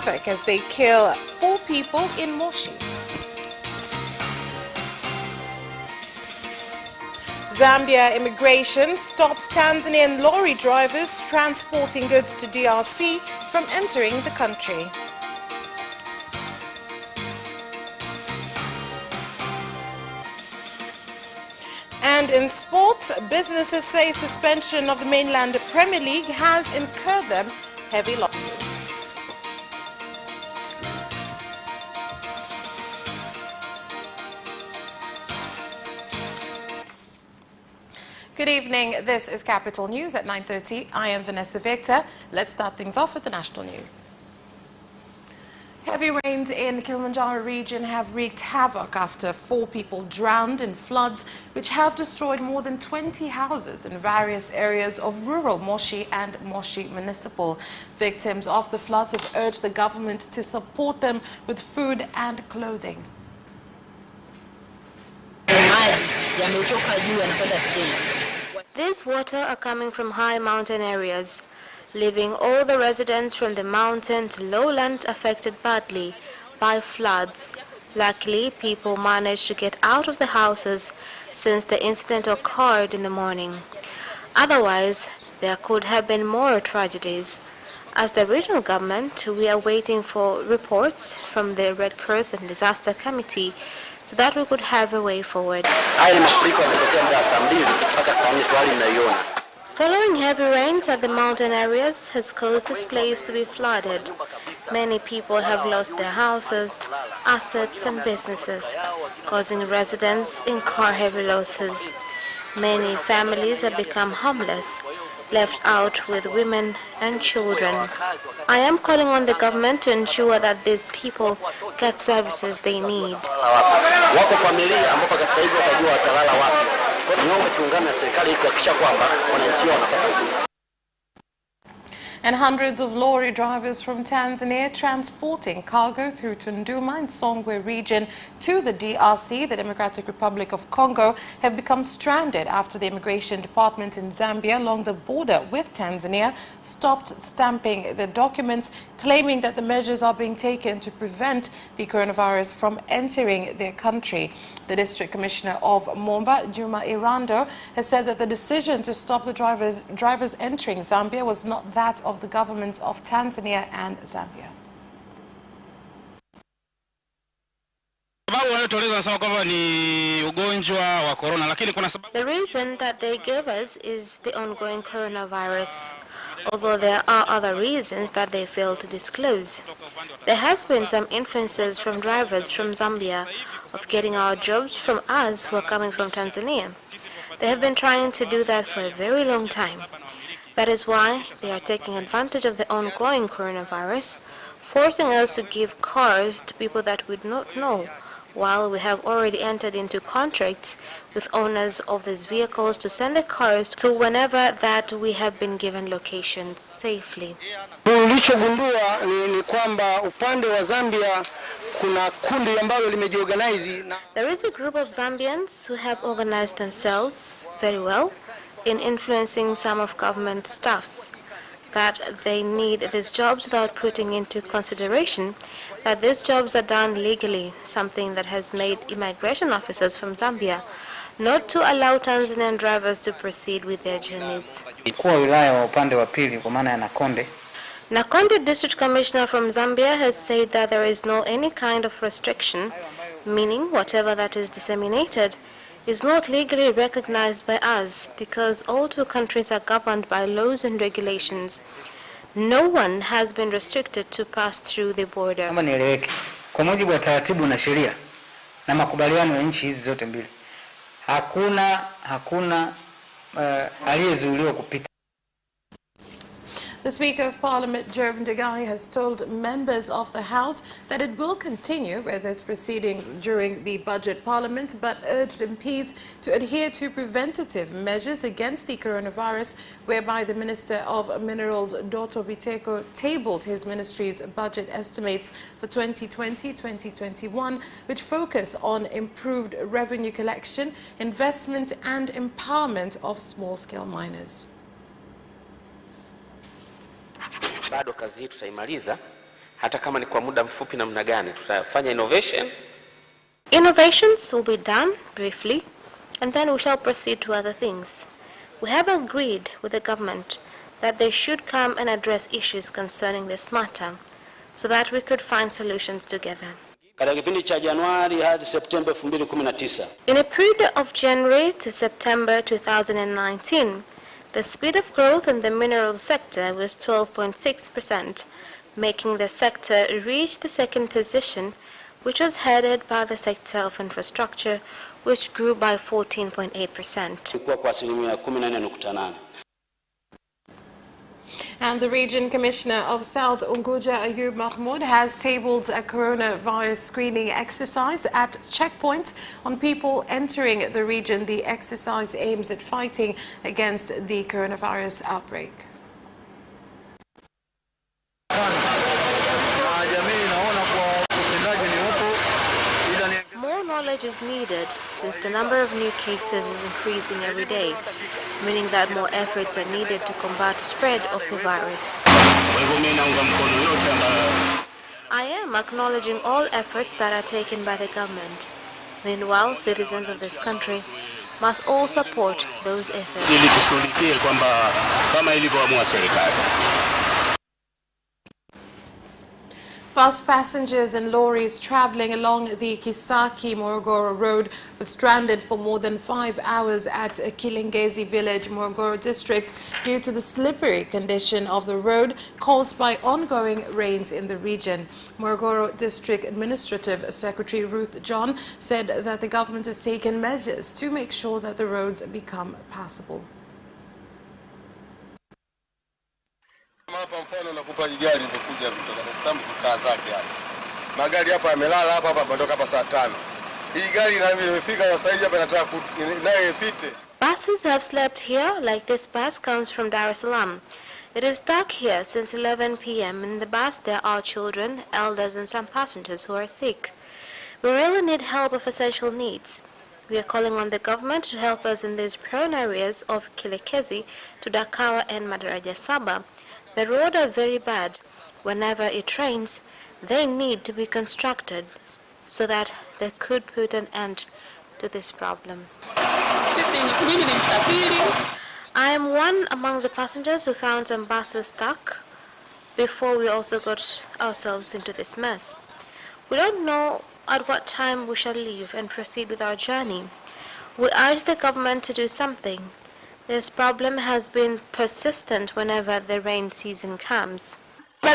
havoc as they kill 4 people in Moshi. Zambia immigration stops Tanzanian lorry drivers transporting goods to DRC from entering the country. And in sports, businesses say suspension of the mainland Premier League has incurred them heavy losses. Good evening. This is Capital News at 9:30. I am Vanessa Victor. Let's start things off with the national news. Heavy rains in the Kilimanjaro region have wreaked havoc after 4 people drowned in floods which have destroyed more than 20 houses in various areas of rural Moshi and Moshi Municipal. Victims of the floods have urged the government to support them with food and clothing. These water are coming from high mountain areas, leaving all the residents from the mountain to lowland affected badly by floods. Luckily, people managed to get out of the houses since the incident occurred in the morning. Otherwise, there could have been more tragedies. As the regional government, we are waiting for reports from the Red Cross and Disaster Committee so that we could have a way forward. Following heavy rains at the mountain areas has caused this place to be flooded. Many people have lost their houses, assets and businesses, causing residents incur heavy losses. Many families have become homeless, left out with women and children. I am calling on the government to ensure that these people get services they need. And hundreds of lorry drivers from Tanzania transporting cargo through Tunduma and Songwe region to the DRC, the Democratic Republic of Congo, have become stranded after the Immigration Department in Zambia along the border with Tanzania stopped stamping the documents, claiming that the measures are being taken to prevent the coronavirus from entering their country. The District Commissioner of Momba, Juma Irando, has said that the decision to stop the drivers entering Zambia was not that of the governments of Tanzania and Zambia. The reason that they gave us is the ongoing coronavirus, although there are other reasons that they fail to disclose. There has been some influences from drivers from Zambia of getting our jobs from us who are coming from Tanzania. They have been trying to do that for a very long time. That is why they are taking advantage of the ongoing coronavirus, forcing us to give cars to people that we do not know, while we have already entered into contracts with owners of these vehicles to send the cars to whenever that we have been given locations safely. Tulichogundua ni kwamba upande wa Zambia kuna kundi ambalo limejiorganize. There is a group of Zambians who have organized themselves very well in influencing some of government staffs that they need these jobs without putting into consideration that these jobs are done legally, something that has made immigration officers from Zambia not to allow Tanzanian drivers to proceed with their journeys. Nakonde District Commissioner from Zambia has said that there is no any kind of restriction, meaning whatever that is disseminated is not legally recognized by us because all 2 countries are governed by laws and regulations. No one has been restricted to pass through the border. Kwa mujibu wa taratibu na sheria na makubaliano ya nchi hizi zote mbili, hakuna aliyezuiliwa kupita. The Speaker of Parliament, Jerome Degai, has told members of the House that it will continue with its proceedings during the budget parliament, but urged MPs to adhere to preventative measures against the coronavirus, whereby the Minister of Minerals, Doto Biteko, tabled his ministry's budget estimates for 2020-2021, which focus on improved revenue collection, investment and empowerment of small-scale miners. Bado kazi hii tutaimaliza, hata kama ni kwa muda mfupi namna gani, tutafanya innovation. Innovations will be done briefly, and then we shall proceed to other things. We have agreed with the government that they should come and address issues concerning this matter, so that we could find solutions together. In a period of January to September 2019, the speed of growth in the minerals sector was 12.6%, making the sector reach the second position, which was headed by the sector of infrastructure, which grew by 14.8%. And the Region Commissioner of South Unguja, Ayub Mahmoud, has tabled a coronavirus screening exercise at checkpoints on people entering the region. The exercise aims at fighting against the coronavirus outbreak. More knowledge is needed since the number of new cases is increasing every day, meaning that more efforts are needed to combat spread of the virus. I am acknowledging all efforts that are taken by the government. Meanwhile, citizens of this country must all support those efforts. Bus passengers and lorries traveling along the Kisaki-Morogoro road were stranded for more than 5 hours at Kilingezi village, Morogoro district, due to the slippery condition of the road caused by ongoing rains in the region. Morogoro District Administrative Secretary Ruth John said that the government has taken measures to make sure that the roads become passable. Hapa mfano nakupa gari lilipokuja kutoka Dar es Salaam kukaa zake hapa. Magari hapa yamelala hapa kutoka hapa saa 5. Hii gari na mimi imefika sasa hivi hapa nataka naye ipite. Buses have slept here, like this bus comes from Dar es Salaam. It is stuck here since 11 p.m. In the bus there are children, elders and some passengers who are sick. We really need help of essential needs. We are calling on the government to help us in these prone areas of Kilekezi to Dakawa and Madaraja Saba. The roads are very bad. Whenever it rains, they need to be constructed so that they could put an end to this problem. I am one among the passengers who found some buses stuck before we also got ourselves into this mess. We don't know at what time we shall leave and proceed with our journey. We urge the government to do something. This problem has been persistent whenever the rain season comes. The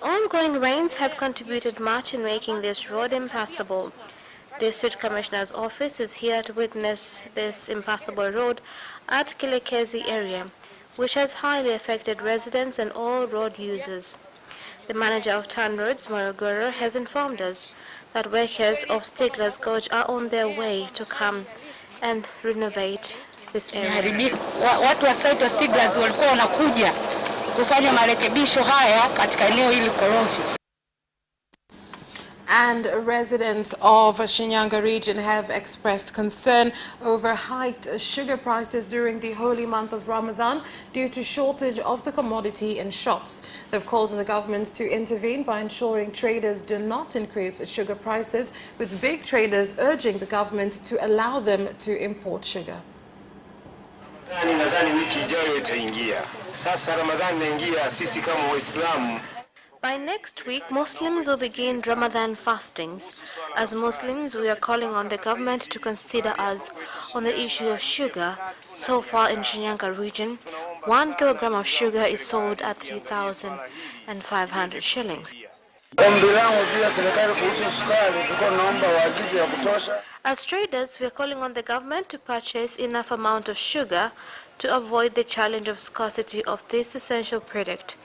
ongoing rains have contributed much in making this road impassable. District Commissioner's office is here to witness this impassable road at Kilekezi area, which has highly affected residents and all road users. The manager of Town Roads, Morogoro, has informed us that workers of Stigler's Gorge are on their way to come and renovate this area. Watu wa site wa Stigler's walikuwa wanakuja kufanya marekebisho haya katika eneo hili korofi. And residents of Shinyanga region have expressed concern over hiked sugar prices during the holy month of Ramadan due to shortage of the commodity in shops. They've called on the government to intervene by ensuring traders do not increase sugar prices, with big traders urging the government to allow them to import sugar. Nadhani wiki ijayo itaingia. Sasa Ramadhani inaingia, sisi kama Waislamu. By next week, Muslims will begin Ramadan fastings. As Muslims, we are calling on the government to consider us on the issue of sugar. So far in Shinyanga region, 1 kilogram of sugar is sold at 3,500 shillings. As traders, we are calling on the government to purchase enough amount of sugar to avoid the challenge of scarcity of this essential product,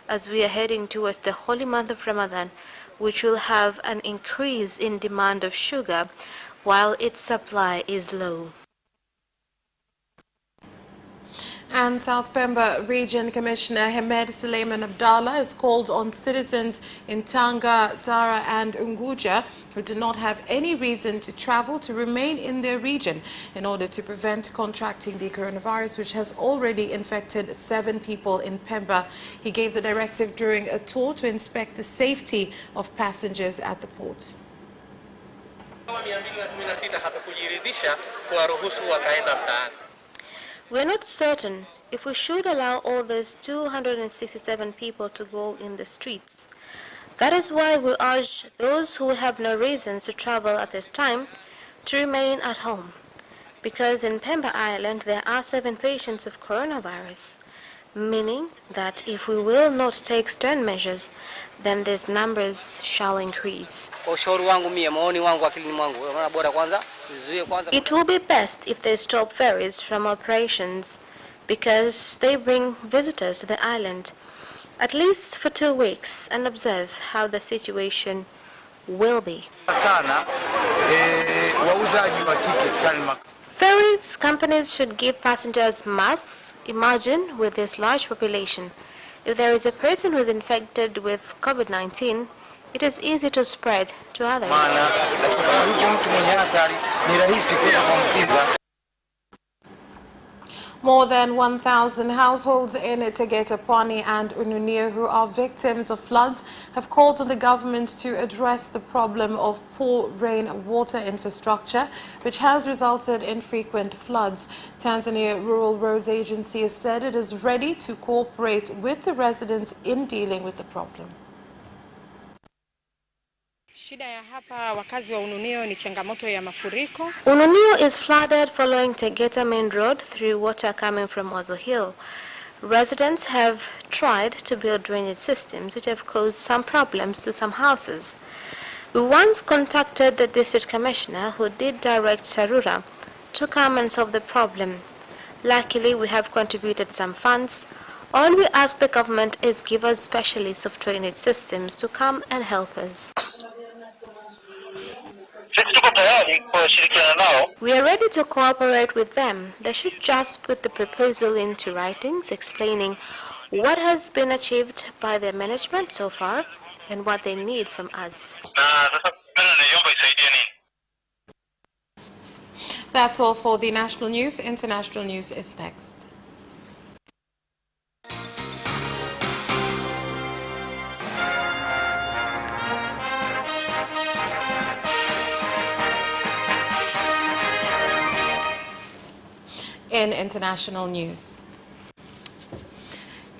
as we are heading towards the holy month of Ramadan, which will have an increase in demand of sugar while its supply is low. And South Pemba Region Commissioner Hamed Suleiman Abdallah has called on citizens in Tanga, Dara and Unguja who do not have any reason to travel to remain in their region in order to prevent contracting the coronavirus, which has already infected 7 people in Pemba. He gave the directive during a tour to inspect the safety of passengers at the port. We're not certain if we should allow all those 267 people to go in the streets. That is why we urge those who have no reasons to travel at this time to remain at home. Because in Pemba Island there are 7 patients of coronavirus, meaning that if we will not take stern measures, then these numbers shall increase. It will be best if they stop ferries from operations because they bring visitors to the island, at least for 2 weeks, and observe how the situation will be. Ferries companies should give passengers masks. Imagine with this large population, if there is a person who is infected with COVID-19, it is easy to spread to others. More than 1,000 households in Tegeta, Pwani and Ununio who are victims of floods have called on the government to address the problem of poor rainwater infrastructure, which has resulted in frequent floods. Tanzania Rural Roads Agency has said it is ready to cooperate with the residents in dealing with the problem. Ununio is flooded following Tegeta Main Road through water coming from Wazo Hill. Residents have tried to build drainage systems which have caused some problems to some houses. We once contacted the district commissioner who did direct Sarura to come and solve the problem. Luckily, we have contributed some funds. All we ask the government is give us specialists of drainage systems to come and help us. We are ready to cooperate with them. They should just put the proposal into writings explaining what has been achieved by their management so far and what they need from us. That's all for the national news. International news is next. In international news,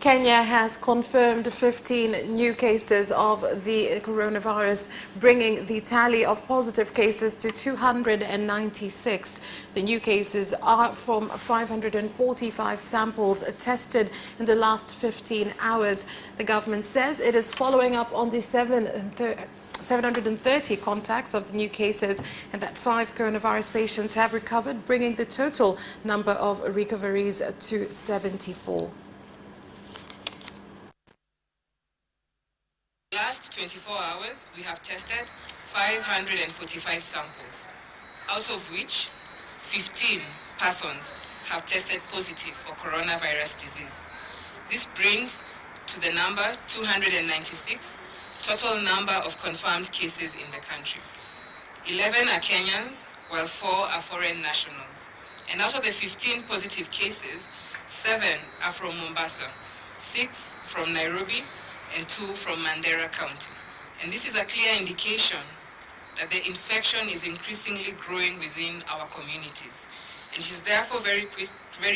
Kenya has confirmed 15 new cases of the coronavirus, bringing the tally of positive cases to 296. The new cases are from 545 samples tested in the last 15 hours. The government says it is following up on the 730 contacts of the new cases and that 5 coronavirus patients have recovered, bringing the total number of recoveries to 74. Last 24 hours, we have tested 545 samples, out of which 15 persons have tested positive for coronavirus disease. This brings to the number 296 total number of confirmed cases in the country. 11 are Kenyans, while 4 are foreign nationals. And out of the 15 positive cases, 7 are from Mombasa, 6 from Nairobi, and 2 from Mandera County. And this is a clear indication that the infection is increasingly growing within our communities. And it is therefore very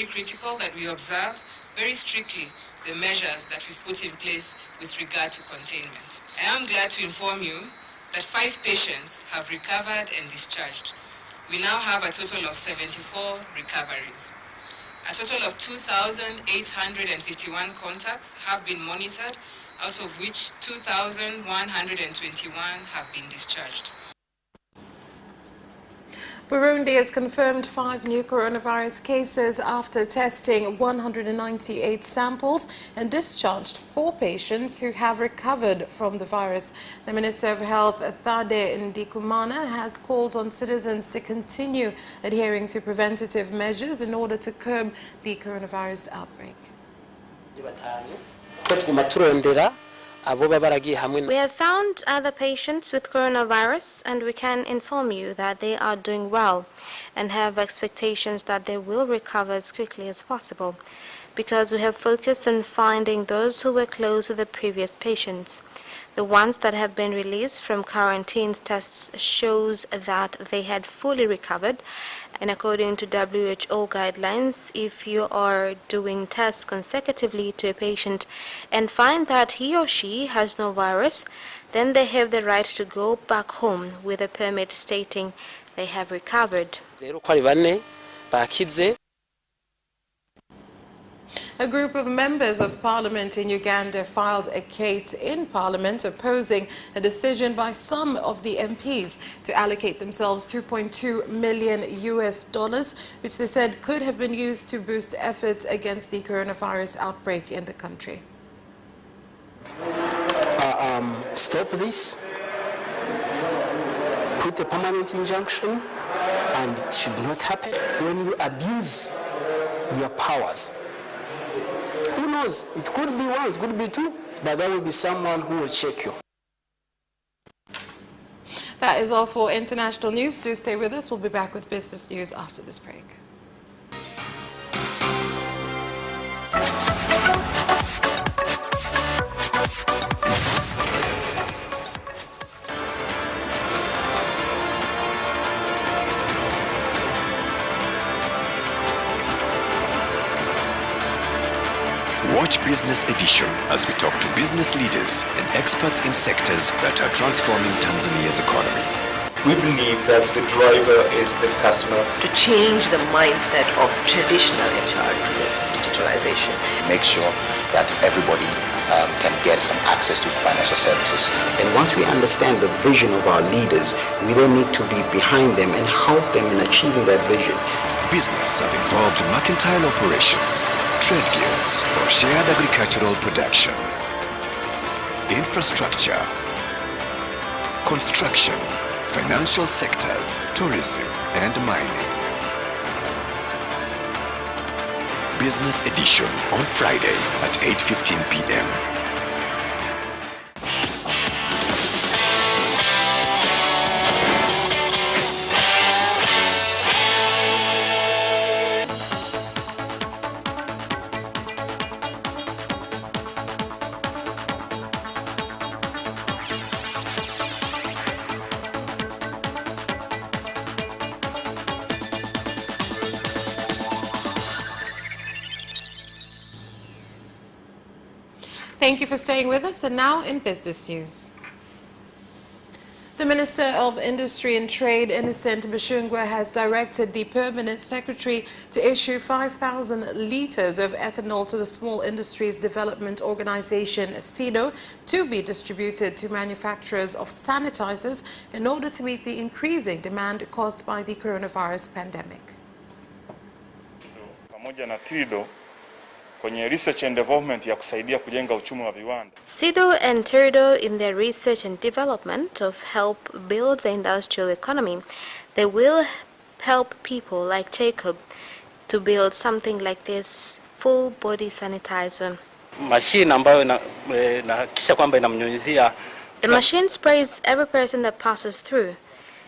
critical that we observe very strictly the measures that we've put in place with regard to containment. I am glad to inform you that 5 patients have recovered and discharged. We now have a total of 74 recoveries. A total of 2,851 contacts have been monitored, out of which 2,121 have been discharged. Burundi has confirmed 5 new coronavirus cases after testing 198 samples and discharged 4 patients who have recovered from the virus. The Minister of Health, ETHANOL, has called on citizens to continue adhering to preventative measures in order to curb the coronavirus outbreak. We have found other patients with coronavirus, and we can inform you that they are doing well and have expectations that they will recover as quickly as possible, because we have focused on finding those who were close to the previous patients. The ones that have been released from quarantine tests shows that they had fully recovered, and according to WHO guidelines, if you are doing tests consecutively to a patient and find that he or she has no virus, then they have the right to go back home with a permit stating they have recovered. A group of members of parliament in Uganda filed a case in parliament opposing a decision by some of the MPs to allocate themselves $2.2 million, which they said could have been used to boost efforts against the coronavirus outbreak in the country. Stop this, put a permanent injunction, and it should not happen. When you abuse your powers, who knows, it could be 1, it could be 2, but there will be someone who will check you. That is all for international news. Do stay with us. We'll be back with business news after this break. Watch Business Edition as we talk to business leaders and experts in sectors that are transforming Tanzania's economy. We believe that the driver is the customer. To change the mindset of traditional HR to the digitalization. Make sure that everybody can get some access to financial services. And once we understand the vision of our leaders, we then need to be behind them and help them in achieving that vision. Business have involved mercantile operations, trade guilds, or shared agricultural production, infrastructure, construction, financial sectors, tourism, and mining. Business Edition on Friday at 8:15 p.m. Thank you for staying with us. And now in business news. The Minister of Industry and Trade, Innocent Bashungwa, has directed the Permanent Secretary to issue 5,000 litres of ethanol to the Small Industries Development Organization, SIDO, to be distributed to manufacturers of sanitizers in order to meet the increasing demand caused by the coronavirus pandemic. Kwenye research and development ya kusaidia kujenga uchumi wa viwanda. SIDO and TIRDO in their research and development of help build the industrial economy, they will help people like Jacob to build something like this full body sanitizer. Machine ambayo inahakikisha kwamba inamnyunyizia. The machine sprays every person that passes through.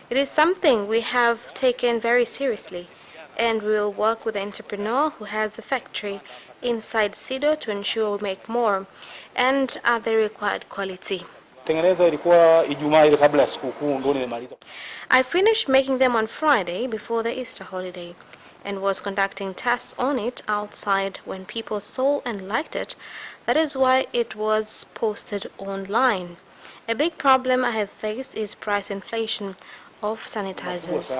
It is something we have taken very seriously, and we will work with the entrepreneur who has a factory inside SIDO to ensure we make more and at the required quality. I finished making them on Friday before the Easter holiday and was conducting tests on it outside when people saw and liked it. That is why it was posted online. A big problem I have faced is price inflation of sanitizers.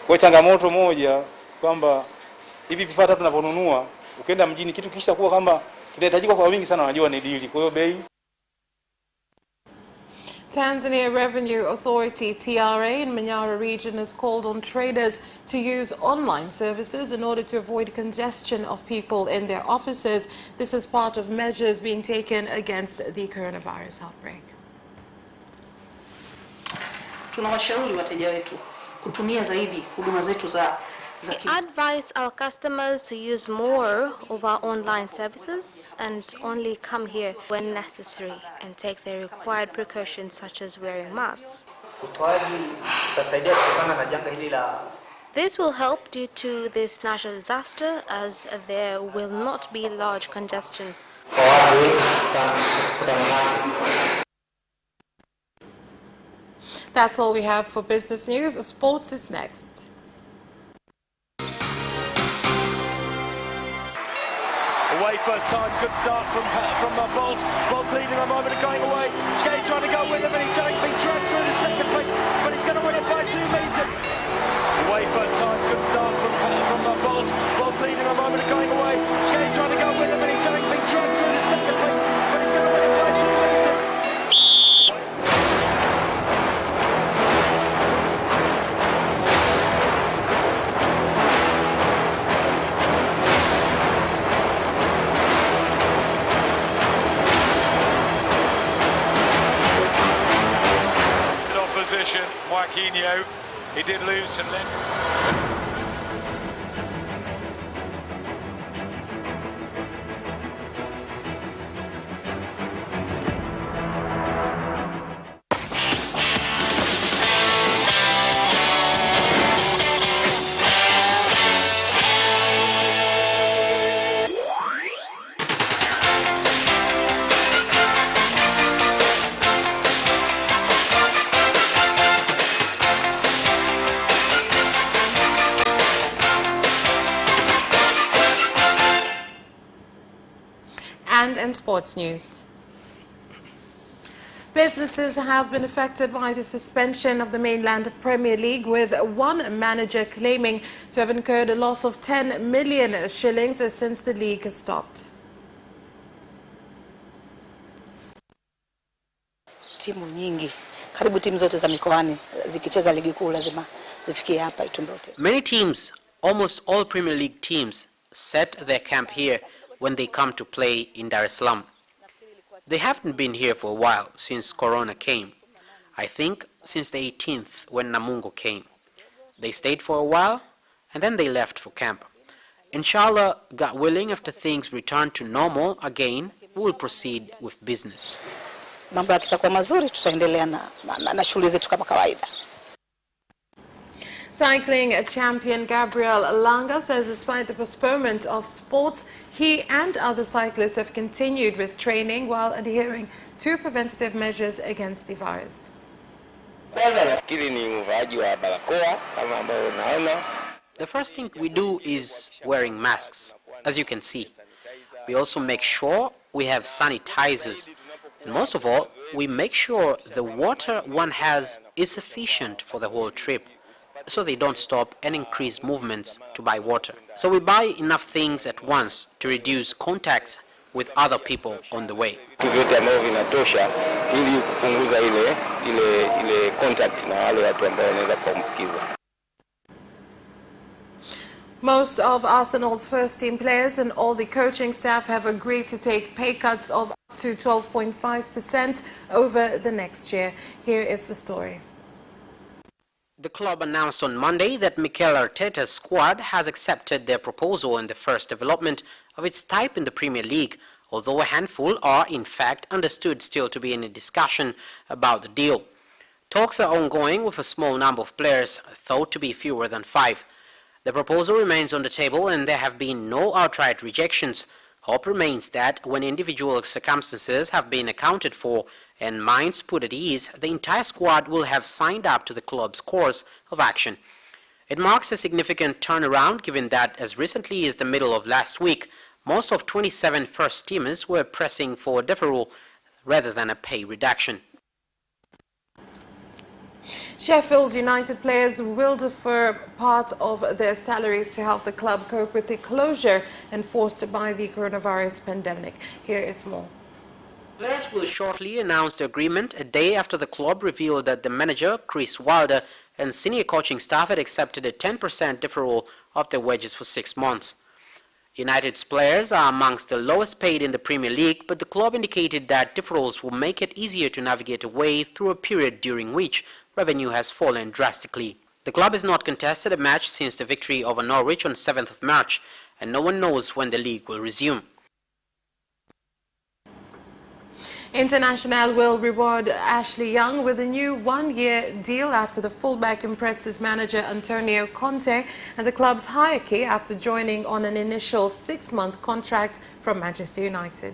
Kwa changamoto moja kwamba hivi vifaa tunavyonunua ukienda mjini kitu kisha kuwa kama kinahitajika kwa wingi sana, unajua ni dili, kwa hiyo bei. Tanzania Revenue Authority TRA in Manyara region has called on traders to use online services in order to avoid congestion of people in their offices. This is part of measures being taken against the coronavirus outbreak. Tunawashauri wateja wetu kutumia zaidi huduma zetu za We advise our customers to use more of our online services and only come here when necessary and take the required precautions such as wearing masks. This will help due to this natural disaster as there will not be large congestion. That's all we have for business news. Sports is next. Away first time, good start from Bolt. Bolt leading a moment of going away. Gay trying to go with him and he's going to be dragged through to second place, but he's going to win it by 2 meters. Away first time, good start from Bolt. Bolt leading a moment of going away. Gay trying to go with him and he's going to be dragged through to second place, but he's going to win it by 2 meters. Joaquinho, he did lose some length. And in sports news, businesses have been affected by the suspension of the mainland Premier League, with one manager claiming to have incurred a loss of 10 million shillings since the league has stopped. Timu nyingi, karibu timu zote za mikoani zikicheza ligi kuu lazima zifikie hapa Itumbote. Many teams, almost all Premier League teams, set their camp here when they come to play in Dar es Salaam. They haven't been here for a while since Corona came. I think since the 18th when Namungo came. They stayed for a while and then they left for camp. Inshallah, God willing, after things return to normal again, we will proceed with business. Mambo yakitakuwa mazuri tutaendelea na shughuli zetu kama kawaida. Cycling champion Gabriel Langa says despite the postponement of sports, he and other cyclists have continued with training while adhering to preventative measures against the virus. The first thing we do is wearing masks, as you can see. We also make sure we have sanitizers. And most of all, we make sure the water one has is sufficient for the whole trip, so they don't stop and increase movements to buy water. So we buy enough things at once to reduce contacts with other people on the way. Most of Arsenal's first-team players and all the coaching staff have agreed to take pay cuts of up to 12.5% over the next year. Here is the story. The club announced on Monday that Mikel Arteta's squad has accepted their proposal in the first development of its type in the Premier League, although a handful are in fact understood still to be in a discussion about the deal. Talks are ongoing with a small number of players, thought to be fewer than 5. The proposal remains on the table and there have been no outright rejections. Hope remains that when individual circumstances have been accounted for and minds put at ease, the entire squad will have signed up to the club's course of action. It marks a significant turnaround given that as recently as the middle of last week, most of 27 first-teamers were pressing for a deferral rather than a pay reduction. Sheffield United players will defer part of their salaries to help the club cope with the closure enforced by the coronavirus pandemic. Here is more. Players will shortly announce the agreement a day after the club revealed that the manager, Chris Wilder, and senior coaching staff had accepted a 10% deferral of their wages for 6 months. United's players are amongst the lowest paid in the Premier League, but the club indicated that deferrals will make it easier to navigate a way through a period during which revenue has fallen drastically. The club has not contested a match since the victory over Norwich on 7th of March, and no one knows when the league will resume. International will reward Ashley Young with a new one-year deal after the fullback impresses manager Antonio Conte and the club's hierarchy after joining on an initial 6-month contract from Manchester United.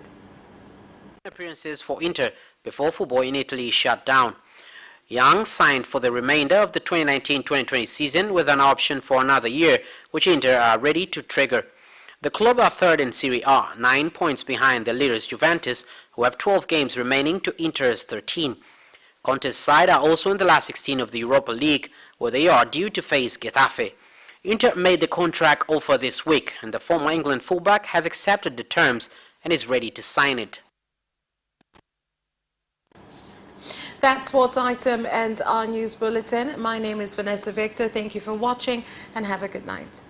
Appearances for Inter before football in Italy shut down. Young signed for the remainder of the 2019-2020 season with an option for another year, which Inter are ready to trigger. The club are third in Serie A, 9 points behind the leaders Juventus, who have 12 games remaining to Inter's 13. Conte's side are also in the last 16 of the Europa League, where they are due to face Getafe. Inter made the contract offer this week, and the former England fullback has accepted the terms and is ready to sign it. That sports item ends our news bulletin. My name is Vanessa Victor. Thank you for watching and have a good night.